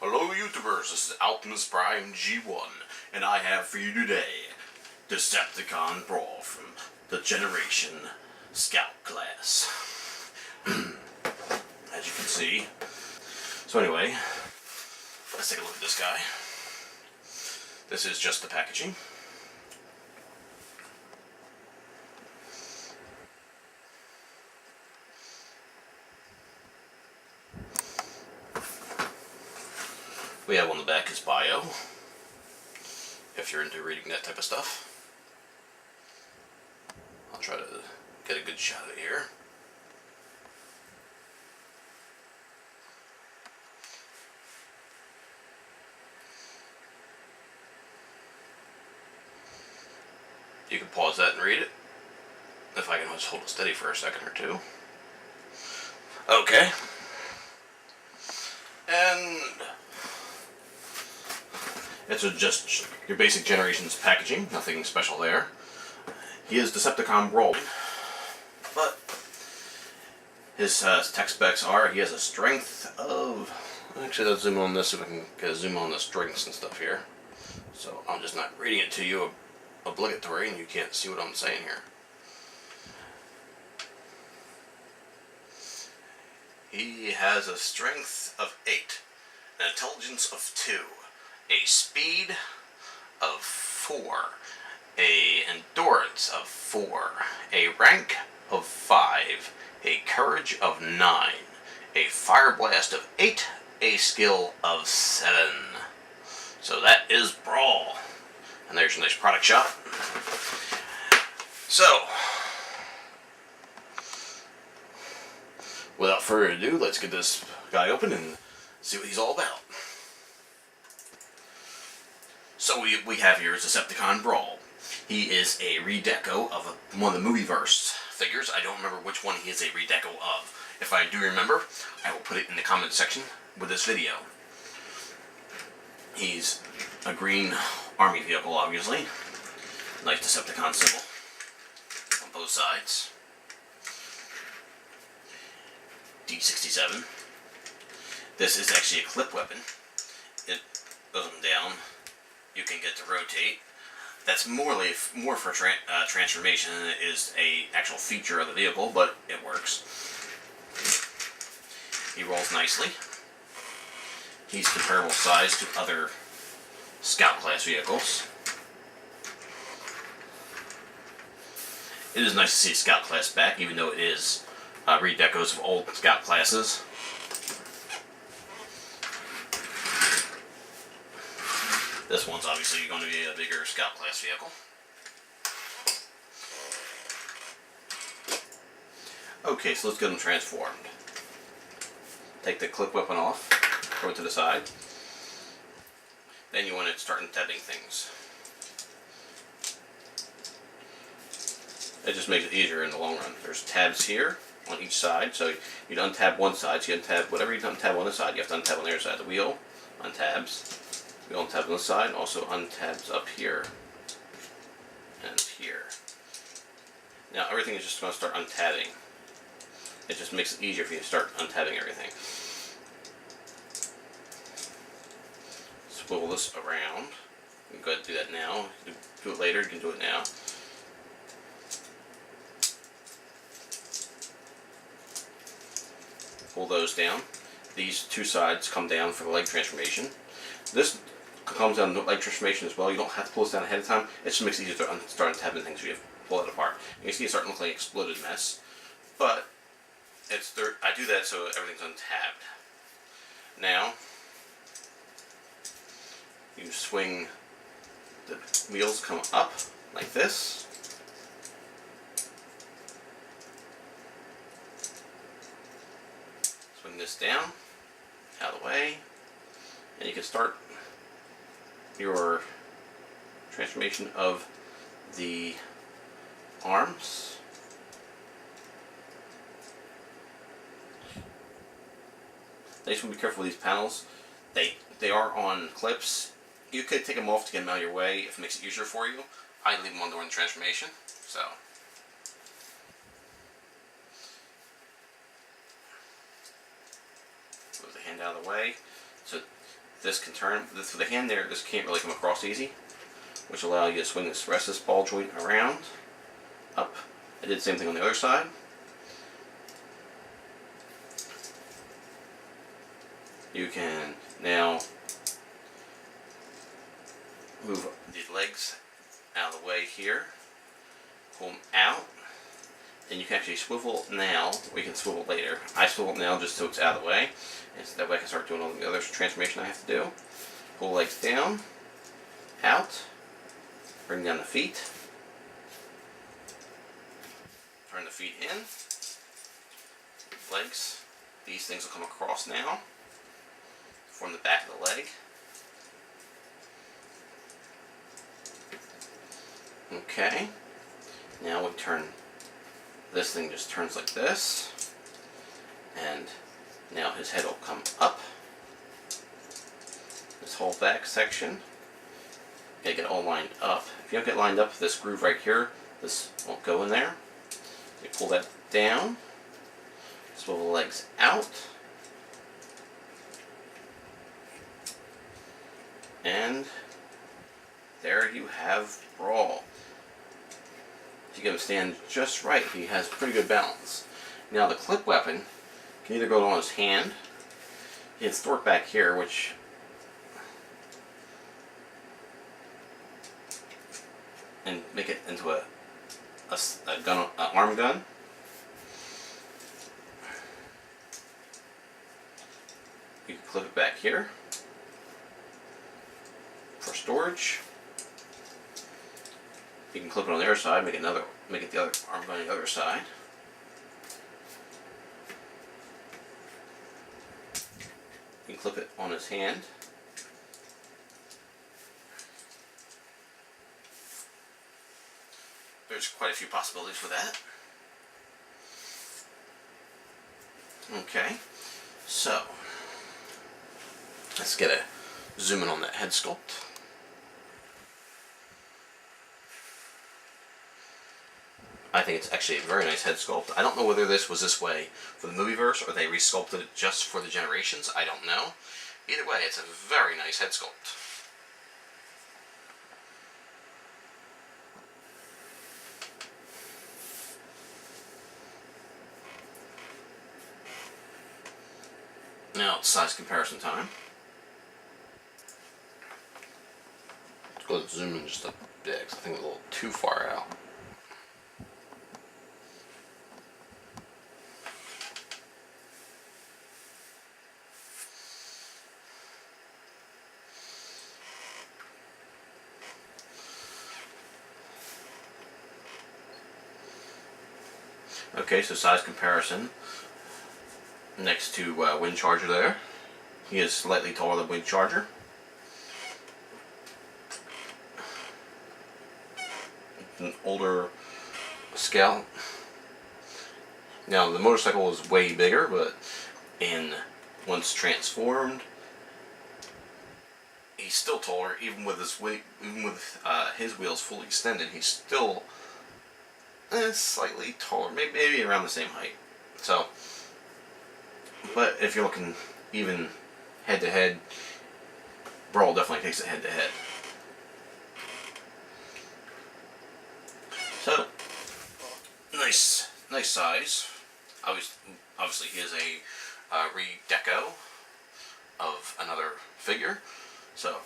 Hello YouTubers, this is Optimus Prime G1, and I have for you today Decepticon Brawl from the Generation Scout class. As you can see. So anyway, let's take a look at this guy. This is just the packaging. We have on the back his bio, if you're into reading that type of stuff. I'll try to get a good shot of it here. You can pause that and read it, if I can just hold it steady for a second or two. Okay. And it's just your basic Generations packaging, nothing special there. He is Decepticon Brawl, but his tech specs are he has a strength of. Actually, let's zoom on this so we can get a zoom on the strengths and stuff here. So I'm just not reading it to you obligatory, and you can't see what I'm saying here. He has a strength of 8, an intelligence of 2. A speed of 4, a endurance of 4, a rank of 5, a courage of 9, a fire blast of 8, a skill of 7. So that is Brawl. And there's your nice product shot. So, without further ado, let's get this guy open and see what he's all about. So we have here is Decepticon Brawl. He is a redeco of one of the Movieverse figures. I don't remember which one he is a redeco of. If I do remember, I will put it in the comment section with this video. He's a green army vehicle, obviously. Nice Decepticon symbol on both sides. D67. This is actually a clip weapon. It goes down. You can get to rotate. That's more for transformation than it is a actual feature of the vehicle, but it works. He rolls nicely. He's comparable size to other Scout class vehicles. It is nice to see Scout class back, even though it is redecos of old Scout classes. This one's obviously going to be a bigger Scout class vehicle. Okay, so let's get them transformed. Take the clip weapon off, throw it to the side. Then you want to start untabbing things. It just makes it easier in the long run. There's tabs here on each side, so you untab one side, so you untab whatever you untab on this side, you have to untab on the other side. The wheel untabs. We untab on this side, also untabs up here and here. Now everything is just going to start untabbing. It just makes it easier for you to start untabbing everything. Swivel this around. You can go ahead and do that now. You can do it later, you can do it now. Pull those down. These two sides come down for the leg transformation. This comes down the leg transformation as well. You don't have to pull this down ahead of time. It just makes it easier to start untabbing things when you pull it apart. You can see it starting to look like an exploded mess. But I do that so everything's untabbed. Now, you swing the wheels, come up like this. Swing this down, out of the way, and you can start your transformation of the arms. Now you just want to be careful with these panels. They are on clips. You could take them off to get them out of your way if it makes it easier for you. I leave them on during the transformation. So move the hand out of the way. So this can turn, with the hand there, this can't really come across easy, which will allow you to swing this rest of this ball joint around, up. I did the same thing on the other side. You can now move the legs out of the way here, pull them out, and you can actually swivel now, or you can swivel later. I swivel it now just so it's out of the way, and so that way I can start doing all the other transformation I have to do. Pull the legs down, out, bring down the feet, turn the feet in, legs, these things will come across now, form the back of the leg. Okay, now we turn, this thing just turns like this, and now his head will come up. This whole back section, gotta get it all lined up. If you don't get lined up, this groove right here, this won't go in there. You pull that down, swivel the legs out, and there you have Brawl. You get him stand just right. He has pretty good balance. Now the clip weapon can either go on his hand, he can store it back here, which and make it into a gun, an arm gun. You can clip it back here for storage. You can clip it on the other side, make it the other arm gun on the other side. You can clip it on his hand. There's quite a few possibilities with that. Okay, so let's get a zoom in on that head sculpt. I think it's actually a very nice head sculpt. I don't know whether this was this way for the movieverse or they resculpted it just for the Generations. I don't know. Either way, it's a very nice head sculpt. Now it's size comparison time. Let's go zoom in just a bit, because I think it's a little too far out. Okay, so size comparison. Next to Wind Charger there. He is slightly taller than Wind Charger. An older scale. Now the motorcycle is way bigger, but once transformed, he's still taller. Even with his weight, his wheels fully extended, he's still slightly taller, maybe around the same height. So, but if you're looking even head to head, Brawl definitely takes it head to head. So, nice size. Obviously, he is a redeco of another figure. So,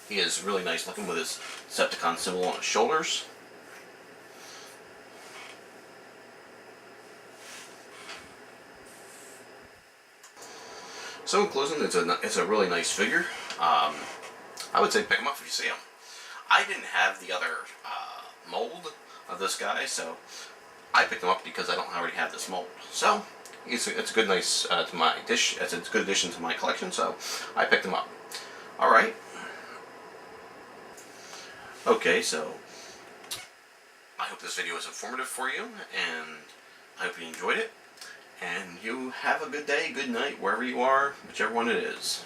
he is really nice looking with his Decepticon symbol on his shoulders. So in closing, it's a really nice figure. I would say pick him up if you see him. I didn't have the other mold of this guy, so I picked him up because I don't already have this mold. So it's a good nice to my dish. It's a good addition to my collection, so I picked him up. All right. Okay, so I hope this video was informative for you, and I hope you enjoyed it. And you have a good day, good night, wherever you are, whichever one it is.